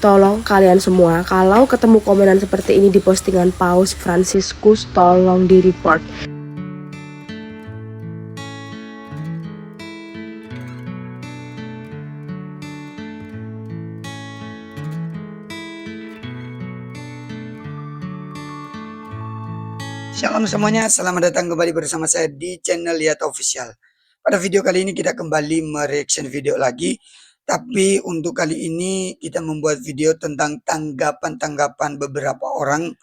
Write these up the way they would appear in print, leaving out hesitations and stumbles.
Tolong kalian semua, kalau ketemu komenan seperti ini di postingan Paus Fransiskus, tolong di-report. Shalom semuanya, selamat datang kembali bersama saya di channel Lihat Official. Pada video kali ini kita kembali mereaction video lagi, tapi untuk kali ini kita membuat video tentang tanggapan-tanggapan beberapa orang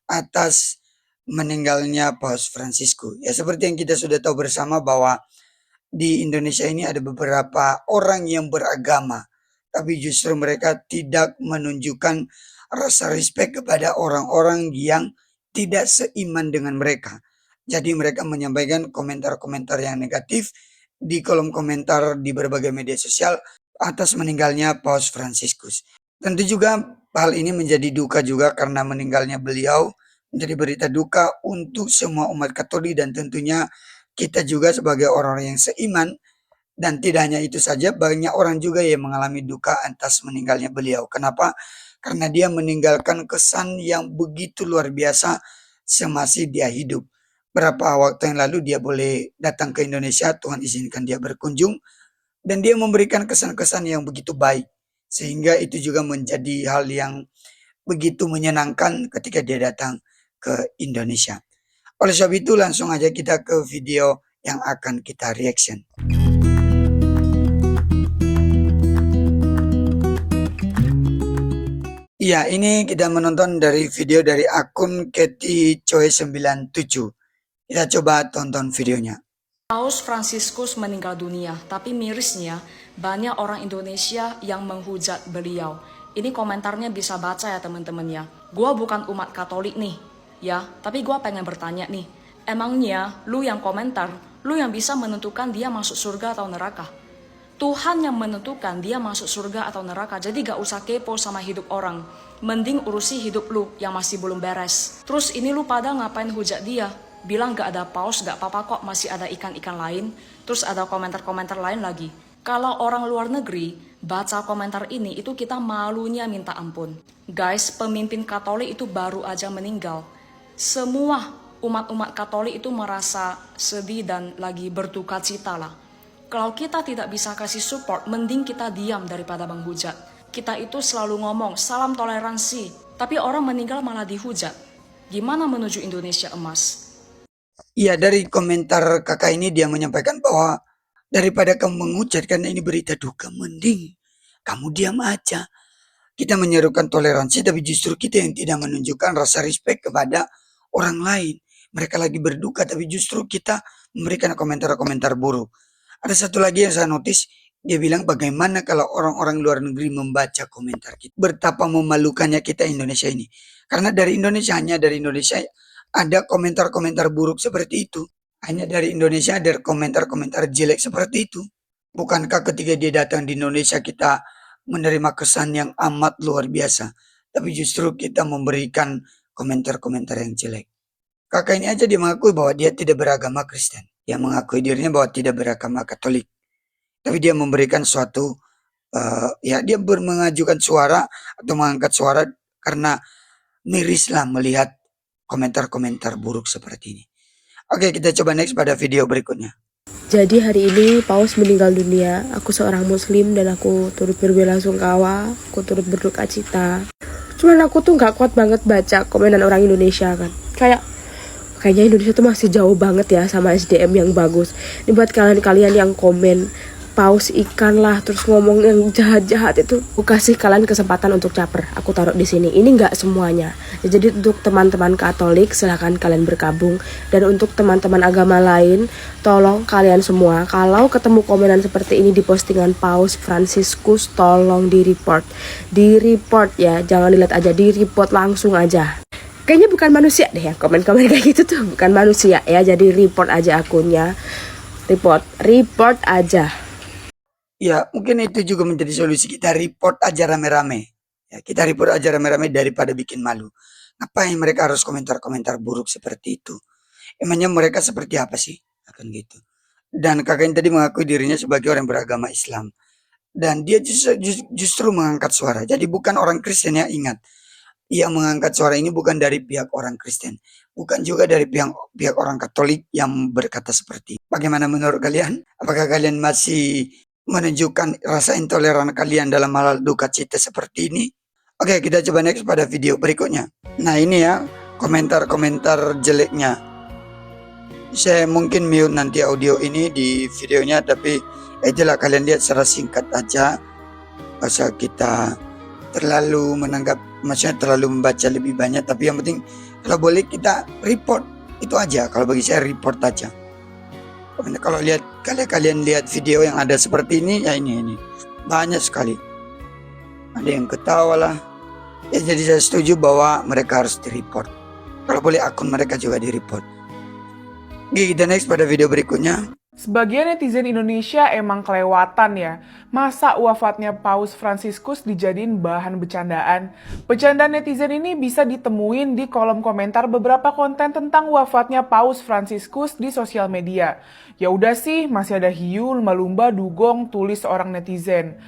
atas meninggalnya Paus Fransiskus. Ya, seperti yang kita sudah tahu bersama bahwa di Indonesia ini ada beberapa orang yang beragama, tapi justru mereka tidak menunjukkan rasa respect kepada orang-orang yang tidak seiman dengan mereka. Jadi mereka menyampaikan komentar-komentar yang negatif di kolom komentar di berbagai media sosial atas meninggalnya Paus Fransiskus. Tentu juga hal ini menjadi duka juga karena meninggalnya beliau, menjadi berita duka untuk semua umat Katolik dan tentunya kita juga sebagai orang-orang yang seiman. Dan tidak hanya itu saja, banyak orang juga yang mengalami duka atas meninggalnya beliau. Kenapa? Karena dia meninggalkan kesan yang begitu luar biasa semasih dia hidup. Berapa waktu yang lalu dia boleh datang ke Indonesia, Tuhan izinkan dia berkunjung, dan dia memberikan kesan-kesan yang begitu baik. Sehingga itu juga menjadi hal yang begitu menyenangkan ketika dia datang ke Indonesia. Oleh sebab itu langsung aja kita ke video yang akan kita reaction. Iya, ini kita menonton dari video dari akun Katy Choi 97. Kita coba tonton videonya. Paus Fransiskus meninggal dunia, tapi mirisnya banyak orang Indonesia yang menghujat beliau. Ini komentarnya bisa baca ya teman-teman ya. Gua bukan umat Katolik nih, ya, tapi gua pengen bertanya nih. Emangnya lu yang komentar, lu yang bisa menentukan dia masuk surga atau neraka? Tuhan yang menentukan dia masuk surga atau neraka, jadi gak usah kepo sama hidup orang. Mending urusi hidup lu yang masih belum beres. Terus ini lu pada ngapain hujat dia? Bilang gak ada paus, gak apa-apa kok, masih ada ikan-ikan lain. Terus ada komentar-komentar lain lagi. Kalau orang luar negeri baca komentar ini, itu kita malunya minta ampun. Guys, pemimpin Katolik itu baru aja meninggal. Semua umat-umat Katolik itu merasa sedih dan lagi berduka cita lah. Kalau kita tidak bisa kasih support, mending kita diam daripada menghujat. Kita itu selalu ngomong, salam toleransi. Tapi orang meninggal malah dihujat. Gimana menuju Indonesia emas? Iya, dari komentar kakak ini dia menyampaikan bahwa daripada kamu menghujat karena ini berita duka, mending kamu diam aja. Kita menyerukan toleransi, tapi justru kita yang tidak menunjukkan rasa respect kepada orang lain. Mereka lagi berduka, tapi justru kita memberikan komentar-komentar buruk. Ada satu lagi yang saya notice, dia bilang bagaimana kalau orang-orang luar negeri membaca komentar kita. Betapa memalukannya kita Indonesia ini. Karena dari Indonesia, hanya dari Indonesia ada komentar-komentar buruk seperti itu. Hanya dari Indonesia ada komentar-komentar jelek seperti itu. Bukankah ketika dia datang di Indonesia kita menerima kesan yang amat luar biasa. Tapi justru kita memberikan komentar-komentar yang jelek. Kakak ini aja dia mengakui bahwa dia tidak beragama Kristen. Dia mengakui dirinya bahwa tidak beragama Katolik. Tapi dia memberikan suatu, ya dia mengajukan suara atau mengangkat suara karena mirislah melihat komentar-komentar buruk seperti ini. Oke, kita coba next pada video berikutnya. Jadi hari ini Paus meninggal dunia. Aku seorang muslim dan aku turut berbelasungkawa, aku turut berduka cita. Cuman aku tuh gak kuat banget baca komenan orang Indonesia kan. Kayaknya Indonesia tuh masih jauh banget ya sama SDM yang bagus. Ini buat kalian-kalian yang komen paus ikan lah, terus ngomong yang jahat-jahat itu, aku kasih kalian kesempatan untuk caper. Aku taruh di sini. Ini nggak semuanya. Jadi untuk teman-teman Katolik silahkan kalian bergabung, dan untuk teman-teman agama lain, tolong kalian semua kalau ketemu komenan seperti ini di postingan Paus Fransiskus, tolong di-report. Di-report ya, jangan dilihat aja, di-report langsung aja. Kayaknya bukan manusia deh ya, komen-komen kayak gitu tuh bukan manusia ya. Jadi report aja akunnya. Report aja. Ya, mungkin itu juga menjadi solusi, kita report aja rame-rame. Ya, kita report aja rame-rame daripada bikin malu. Ngapain mereka harus komentar-komentar buruk seperti itu? Emangnya mereka seperti apa sih? Akan gitu. Dan kakak ini tadi mengakui dirinya sebagai orang beragama Islam. dan dia justru mengangkat suara. Jadi bukan orang Kristen ya, ingat. Yang mengangkat suara ini bukan dari pihak orang Kristen, bukan juga dari pihak orang Katolik yang berkata seperti. Bagaimana menurut kalian? Apakah kalian masih menunjukkan rasa intoleran kalian dalam hal duka cita seperti ini? Oke, kita coba next pada video berikutnya. Nah ini ya, komentar-komentar jeleknya. Saya mungkin mute nanti audio ini di videonya, tapi itulah kalian lihat secara singkat aja. Masa kita terlalu menanggap, maksudnya terlalu membaca lebih banyak, tapi yang penting kalau boleh kita report, itu aja. Kalau bagi saya report aja. Kalau kalian lihat video yang ada seperti ini, ya ini banyak sekali. Ada yang ketawa lah. Ya, jadi saya setuju bahwa mereka harus di-report. Kalau boleh akun mereka juga di-report. Oke, kita next pada video berikutnya. Sebagian netizen Indonesia emang kelewatan ya. Masa wafatnya Paus Fransiskus dijadiin bahan bercandaan? Bercandaan netizen ini bisa ditemuin di kolom komentar beberapa konten tentang wafatnya Paus Fransiskus di sosial media. Ya udah sih, masih ada hiu, lumba-lumba, dugong, tulis seorang netizen.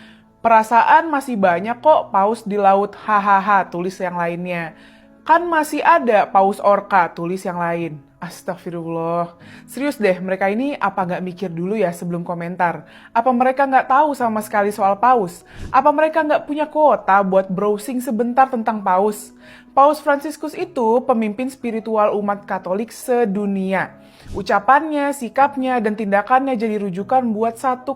Perasaan masih banyak kok paus di laut, hahaha, tulis yang lainnya. Kan masih ada paus orka, tulis yang lain. Astagfirullah. Serius deh, mereka ini apa nggak mikir dulu ya sebelum komentar? Apa mereka nggak tahu sama sekali soal paus? Apa mereka nggak punya kuota buat browsing sebentar tentang paus? Paus Fransiskus itu pemimpin spiritual umat Katolik sedunia. Ucapannya, sikapnya, dan tindakannya jadi rujukan buat 1,4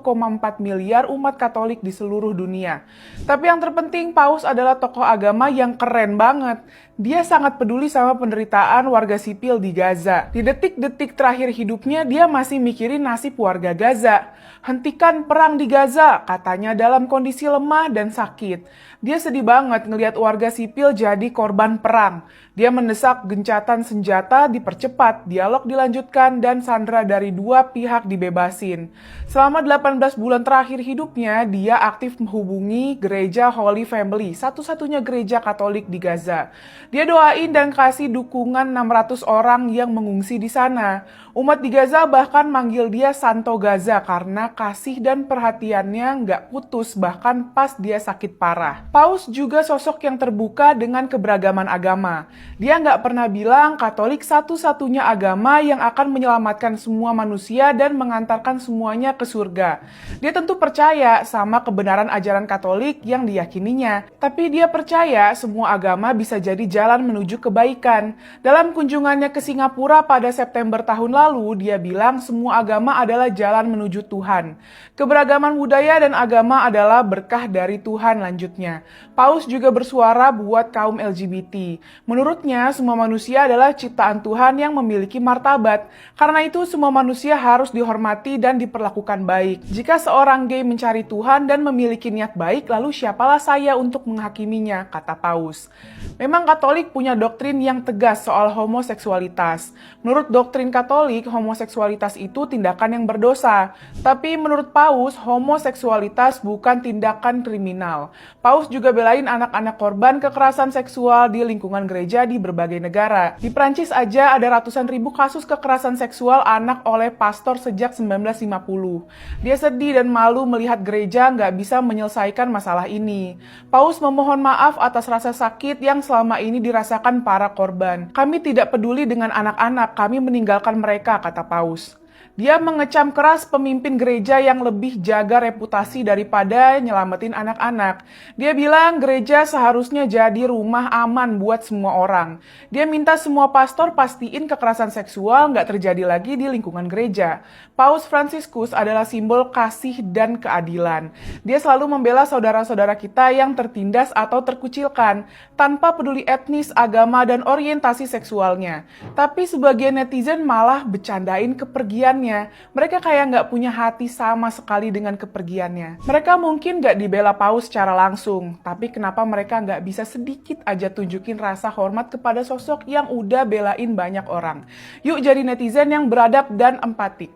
miliar umat Katolik di seluruh dunia. Tapi yang terpenting, Paus adalah tokoh agama yang keren banget. Dia sangat peduli sama penderitaan warga sipil di Gaza. Di detik-detik terakhir hidupnya, dia masih mikirin nasib warga Gaza. Hentikan perang di Gaza, katanya dalam kondisi lemah dan sakit. Dia sedih banget ngelihat warga sipil jadi korban perang. Dia mendesak gencatan senjata dipercepat, dialog dilanjutkan, dan sandera dari dua pihak dibebasin. Selama 18 bulan terakhir hidupnya, dia aktif menghubungi gereja Holy Family, satu-satunya gereja Katolik di Gaza. Dia doain dan kasih dukungan 600 orang yang mengungsi di sana. Umat di Gaza bahkan manggil dia Santo Gaza karena kasih dan perhatiannya nggak putus bahkan pas dia sakit parah. Paus juga sosok yang terbuka dengan keberagaman agama. Dia nggak pernah bilang Katolik satu-satunya agama yang akan menyelamatkan semua manusia dan mengantarkan semuanya ke surga. Dia tentu percaya sama kebenaran ajaran Katolik yang diyakininya, tapi dia percaya semua agama bisa jadi jalan menuju kebaikan. Dalam kunjungannya ke Singapura pada September tahun lalu, dia bilang semua agama adalah jalan menuju Tuhan. Keberagaman budaya dan agama adalah berkah dari Tuhan, lanjutnya. Paus juga bersuara buat kaum LGBT. Menurutnya, semua manusia adalah ciptaan Tuhan yang memiliki martabat. Karena itu, semua manusia harus dihormati dan diperlakukan baik. Jika seorang gay mencari Tuhan dan memiliki niat baik, lalu siapalah saya untuk menghakiminya, kata Paus. Memang Katolik punya doktrin yang tegas soal homoseksualitas. Menurut doktrin Katolik, homoseksualitas itu tindakan yang berdosa. Tapi menurut Paus, homoseksualitas bukan tindakan kriminal. Paus juga belain anak-anak korban kekerasan seksual di lingkungan gereja di berbagai negara. Di Prancis aja ada ratusan ribu kasus kekerasan seksual anak oleh pastor sejak 1950. Dia sedih dan malu melihat gereja nggak bisa menyelesaikan masalah ini. Paus memohon maaf atas rasa sakit yang selama ini dirasakan para korban. Kami tidak peduli dengan anak-anak, kami meninggalkan mereka, kata Paus. Dia mengecam keras pemimpin gereja yang lebih jaga reputasi daripada nyelamatin anak-anak. Dia bilang gereja seharusnya jadi rumah aman buat semua orang. Dia minta semua pastor pastiin kekerasan seksual nggak terjadi lagi di lingkungan gereja. Paus Fransiskus adalah simbol kasih dan keadilan. Dia selalu membela saudara-saudara kita yang tertindas atau terkucilkan, tanpa peduli etnis, agama, dan orientasi seksualnya. Tapi sebagian netizen malah bercandain kepergiannya. Mereka kayak nggak punya hati sama sekali dengan kepergiannya. Mereka mungkin nggak dibela Paus secara langsung, tapi kenapa mereka nggak bisa sedikit aja tunjukin rasa hormat kepada sosok yang udah belain banyak orang? Yuk jadi netizen yang beradab dan empatik.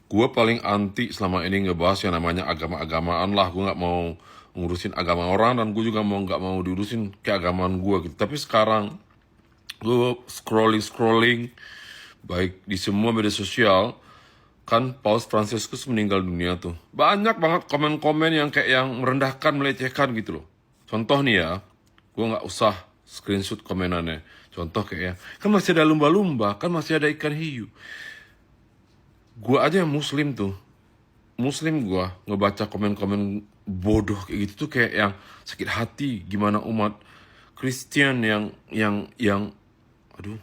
Gue paling anti selama ini ngebahas yang namanya agama-agamaan lah. Gue nggak mau ngurusin agama orang dan gue juga nggak mau diurusin keagamaan gue gitu. Tapi sekarang gue scrolling baik di semua media sosial, kan Paus Fransiskus meninggal dunia tuh. Banyak banget komen-komen yang kayak yang merendahkan, melecehkan gitu loh. Contoh nih ya, gue nggak usah screenshot komenannya. Contoh kayak ya, kan masih ada lumba-lumba, kan masih ada ikan hiu. Gue aja yang muslim tuh, muslim gue ngebaca komen-komen bodoh kayak gitu tuh kayak yang sakit hati. Gimana umat Kristen yang aduh,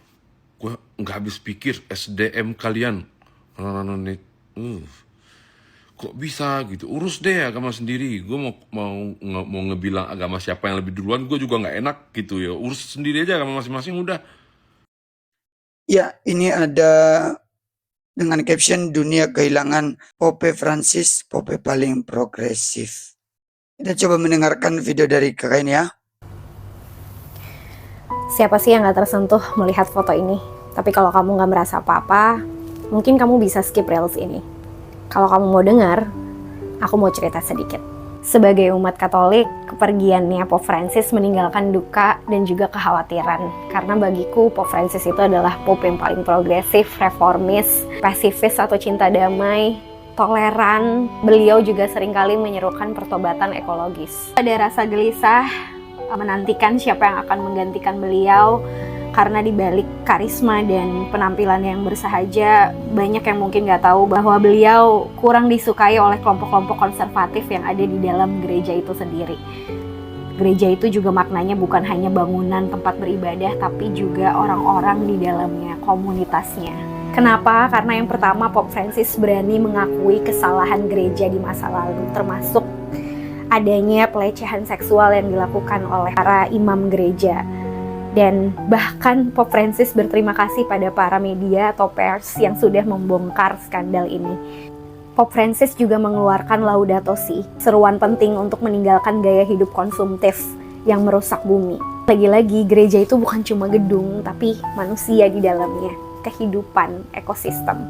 gue nggak habis pikir SDM kalian. Anak-anak kok bisa gitu, urus deh agama sendiri. Gue mau ngebilang agama siapa yang lebih duluan, gue juga nggak enak gitu ya. Urus sendiri aja agama masing-masing udah. Ya, ini ada dengan caption dunia kehilangan Pope Francis, Pope paling progresif. Kita coba mendengarkan video dari kakak ini ya. Siapa sih yang gak tersentuh melihat foto ini? Tapi kalau kamu gak merasa apa-apa, mungkin kamu bisa skip reels ini. Kalau kamu mau dengar, aku mau cerita sedikit. Sebagai umat Katolik, kepergiannya Pope Francis meninggalkan duka dan juga kekhawatiran. Karena bagiku Pope Francis itu adalah Pope yang paling progresif, reformis, pasifis atau cinta damai, toleran. Beliau juga seringkali menyerukan pertobatan ekologis. Ada rasa gelisah menantikan siapa yang akan menggantikan beliau, karena dibalik karisma dan penampilan yang bersahaja, banyak yang mungkin nggak tahu bahwa beliau kurang disukai oleh kelompok-kelompok konservatif yang ada di dalam gereja itu sendiri. Gereja itu juga maknanya bukan hanya bangunan tempat beribadah, tapi juga orang-orang di dalamnya, komunitasnya. Kenapa? Karena yang pertama, Pope Francis berani mengakui kesalahan gereja di masa lalu, termasuk adanya pelecehan seksual yang dilakukan oleh para imam gereja. Dan bahkan Pope Francis berterima kasih pada para media atau pers yang sudah membongkar skandal ini. Pope Francis juga mengeluarkan Laudato Si, seruan penting untuk meninggalkan gaya hidup konsumtif yang merusak bumi. Lagi-lagi gereja itu bukan cuma gedung, tapi manusia di dalamnya, kehidupan, ekosistem.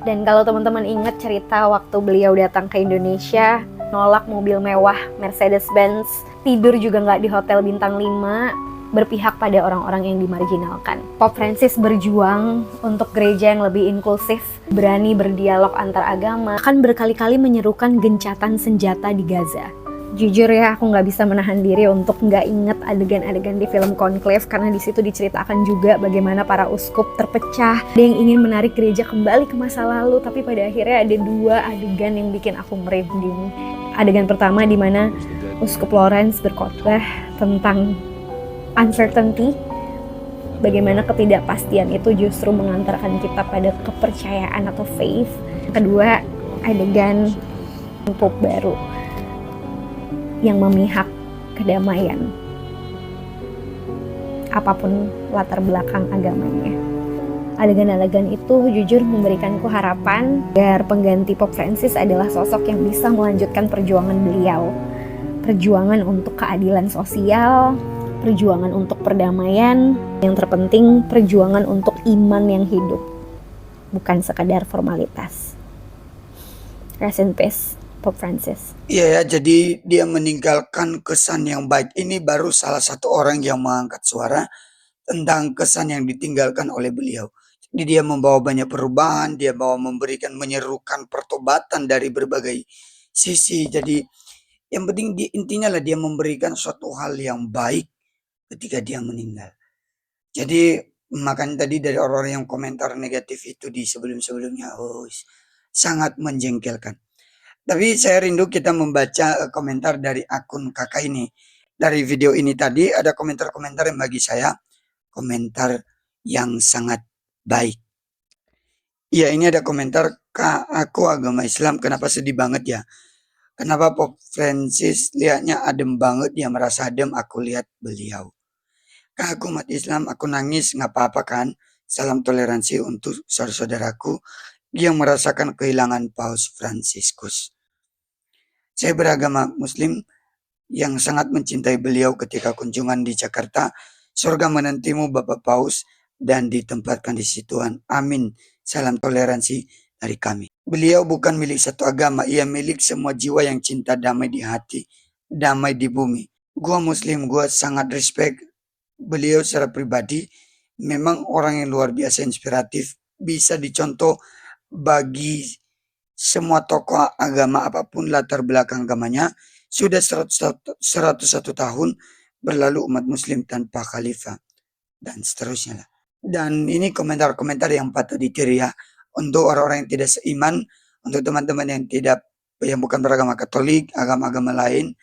Dan kalau teman-teman ingat cerita waktu beliau datang ke Indonesia, nolak mobil mewah Mercedes-Benz, tidur juga nggak di hotel bintang 5, berpihak pada orang-orang yang dimarginalkan. Pope Francis berjuang untuk gereja yang lebih inklusif, berani berdialog antar agama, bahkan berkali-kali menyerukan gencatan senjata di Gaza. Jujur ya, aku nggak bisa menahan diri untuk nggak inget adegan-adegan di film Conclave, karena di situ diceritakan juga bagaimana para uskup terpecah. Ada yang ingin menarik gereja kembali ke masa lalu, tapi pada akhirnya ada dua adegan yang bikin aku merinding. Adegan pertama di mana Uskup Lawrence berkhotbah tentang uncertainty, bagaimana ketidakpastian itu justru mengantarkan kita pada kepercayaan atau faith. Kedua, adegan Pope baru yang memihak kedamaian, apapun latar belakang agamanya. Adegan-adegan itu jujur memberikanku harapan agar pengganti Pope Francis adalah sosok yang bisa melanjutkan perjuangan beliau. Perjuangan untuk keadilan sosial, perjuangan untuk perdamaian, yang terpenting perjuangan untuk iman yang hidup, bukan sekadar formalitas. Rest in peace, Pope Francis. Iya ya, jadi dia meninggalkan kesan yang baik. Ini baru salah satu orang yang mengangkat suara tentang kesan yang ditinggalkan oleh beliau. Jadi dia membawa banyak perubahan, dia bawa memberikan, menyerukan pertobatan dari berbagai sisi. Jadi yang penting intinya lah dia memberikan suatu hal yang baik ketika dia meninggal. Jadi makanya tadi dari orang-orang yang komentar negatif itu di sebelum-sebelumnya, sangat menjengkelkan. Tapi saya rindu kita membaca komentar dari akun kakak ini. Dari video ini tadi ada komentar-komentar yang bagi saya komentar yang sangat baik. Ya, ini ada komentar, "Kak, aku agama Islam, kenapa sedih banget ya? Kenapa Pope Francis lihatnya adem banget, dia merasa adem, aku lihat beliau. Kak, aku umat Islam, aku nangis, nggak apa-apa kan? Salam toleransi untuk saudara-saudaraku yang merasakan kehilangan Paus Fransiskus. Saya beragama Muslim yang sangat mencintai beliau ketika kunjungan di Jakarta. Surga menantimu Bapak Paus dan ditempatkan di situan. Amin. Salam toleransi dari kami." Beliau bukan milik satu agama, ia milik semua jiwa yang cinta damai di hati, damai di bumi. Gua Muslim, gua sangat respect beliau secara pribadi. Memang orang yang luar biasa inspiratif, bisa dicontoh bagi semua tokoh agama apapun latar belakang agamanya sudah 101 tahun berlalu umat muslim tanpa khalifah dan seterusnya lah. Dan ini komentar-komentar yang patut ditiru ya untuk orang-orang yang tidak seiman, untuk teman-teman yang bukan beragama Katolik, agama-agama lain,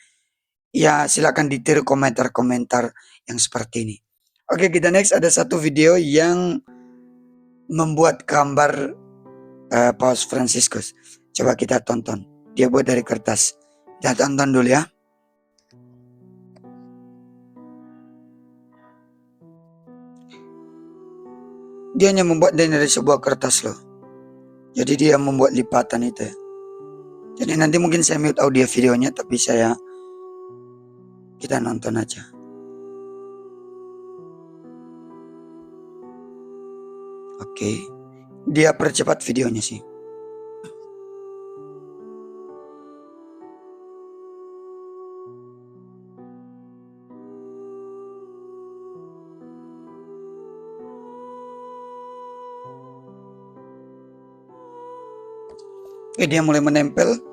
ya silakan ditiru komentar-komentar yang seperti ini. Oke, kita next ada satu video yang membuat gambar Paus Fransiskus. Coba kita tonton. Dia buat dari kertas. Kita tonton dulu ya. Dia hanya membuat dari sebuah kertas loh. Jadi dia membuat lipatan itu ya. Jadi nanti mungkin saya mute audio videonya, tapi kita nonton aja. Oke. Dia percepat videonya sih. Oke, dia mulai menempel.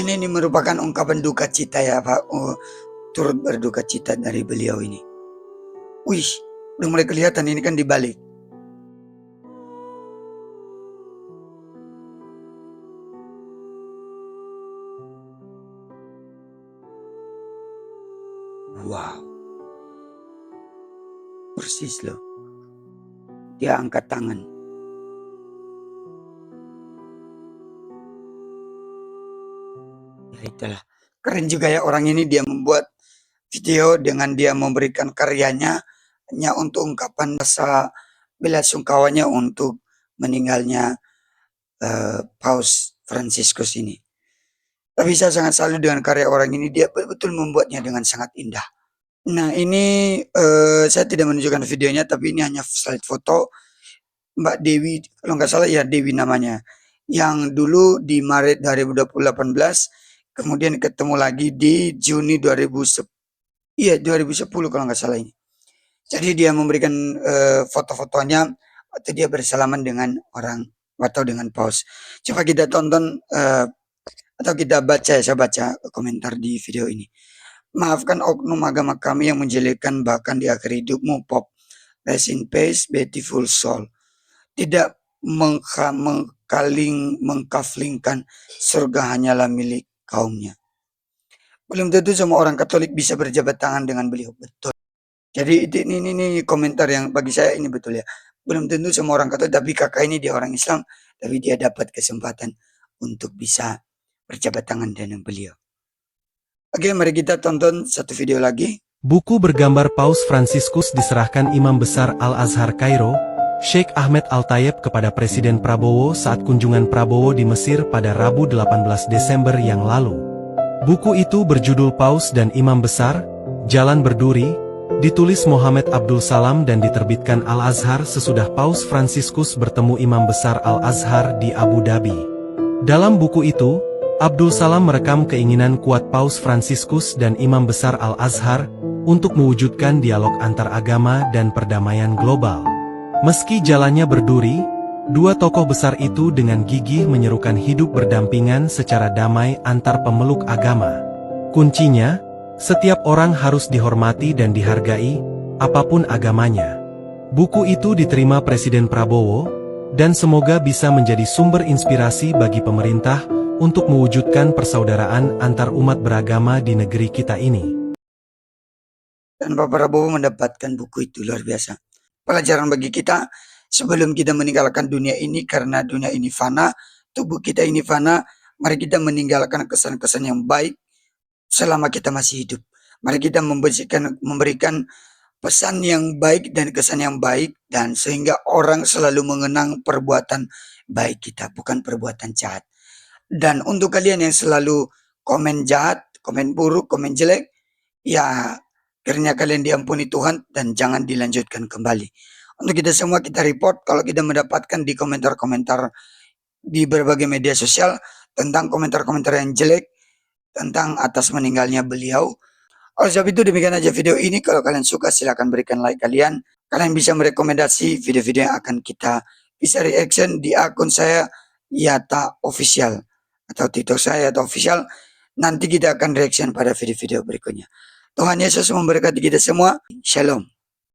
Ini merupakan ungkapan duka cita ya Pak. Turut berduka cita dari beliau ini. Wih, udah mulai kelihatan ini kan dibalik. Wow. Persis loh. Dia angkat tangan. Ya itulah. Keren juga ya orang ini, dia membuat video dengan dia memberikan karyanya hanya untuk ungkapan rasa bela sungkawanya untuk meninggalnya Paus Fransiskus ini. Tapi saya sangat salut dengan karya orang ini, dia betul-betul membuatnya dengan sangat indah. Nah ini saya tidak menunjukkan videonya, tapi ini hanya slide foto Mbak Dewi, kalau nggak salah ya Dewi namanya, yang dulu di Maret 2018, kemudian ketemu lagi di Juni 2010 kalau nggak salah ini. Jadi dia memberikan foto-fotonya waktu dia bersalaman dengan orang atau dengan paus. Coba kita tonton atau kita baca, saya baca komentar di video ini. Maafkan oknum agama kami yang menjelekkan bahkan di akhir hidupmu, Pop. Rest in peace, beautiful soul. Tidak mengkaflingkan surga hanyalah milik kaumnya. Belum tentu semua orang Katolik bisa berjabat tangan dengan beliau, betul. Jadi ini komentar yang bagi saya ini betul ya. Belum tentu semua orang Katolik, tapi kakak ini dia orang Islam, tapi dia dapat kesempatan untuk bisa berjabat tangan dengan beliau. Oke, mari kita tonton satu video lagi. Buku bergambar Paus Fransiskus diserahkan Imam Besar Al-Azhar Kairo, Sheikh Ahmed Al-Tayeb kepada Presiden Prabowo saat kunjungan Prabowo di Mesir pada Rabu 18 Desember yang lalu. Buku itu berjudul Paus dan Imam Besar, Jalan Berduri, ditulis Mohammed Abdul Salam dan diterbitkan Al-Azhar sesudah Paus Fransiskus bertemu Imam Besar Al-Azhar di Abu Dhabi. Dalam buku itu, Abdul Salam merekam keinginan kuat Paus Fransiskus dan Imam Besar Al-Azhar untuk mewujudkan dialog antar agama dan perdamaian global. Meski jalannya berduri, dua tokoh besar itu dengan gigih menyerukan hidup berdampingan secara damai antar pemeluk agama. Kuncinya, setiap orang harus dihormati dan dihargai, apapun agamanya. Buku itu diterima Presiden Prabowo, dan semoga bisa menjadi sumber inspirasi bagi pemerintah untuk mewujudkan persaudaraan antar umat beragama di negeri kita ini. Dan Pak Prabowo mendapatkan buku itu luar biasa. Pelajaran bagi kita sebelum kita meninggalkan dunia ini, karena dunia ini fana, tubuh kita ini fana, mari kita meninggalkan kesan-kesan yang baik selama kita masih hidup. Mari kita memberikan pesan yang baik dan kesan yang baik, dan sehingga orang selalu mengenang perbuatan baik kita, bukan perbuatan jahat. Dan untuk kalian yang selalu komen jahat, komen buruk, komen jelek, ya kiranya kalian diampuni Tuhan dan jangan dilanjutkan kembali. Untuk kita semua, kita report kalau kita mendapatkan di komentar-komentar di berbagai media sosial tentang komentar-komentar yang jelek tentang atas meninggalnya beliau. Oleh sebab itu demikian aja video ini. Kalau kalian suka silahkan berikan like kalian. Kalian bisa merekomendasi video-video yang akan kita bisa reaction di akun saya Yata Official atau TikTok saya Yata Official. Nanti kita akan reaction pada video-video berikutnya. Tuhan Yesus memberkati kita semua. Shalom.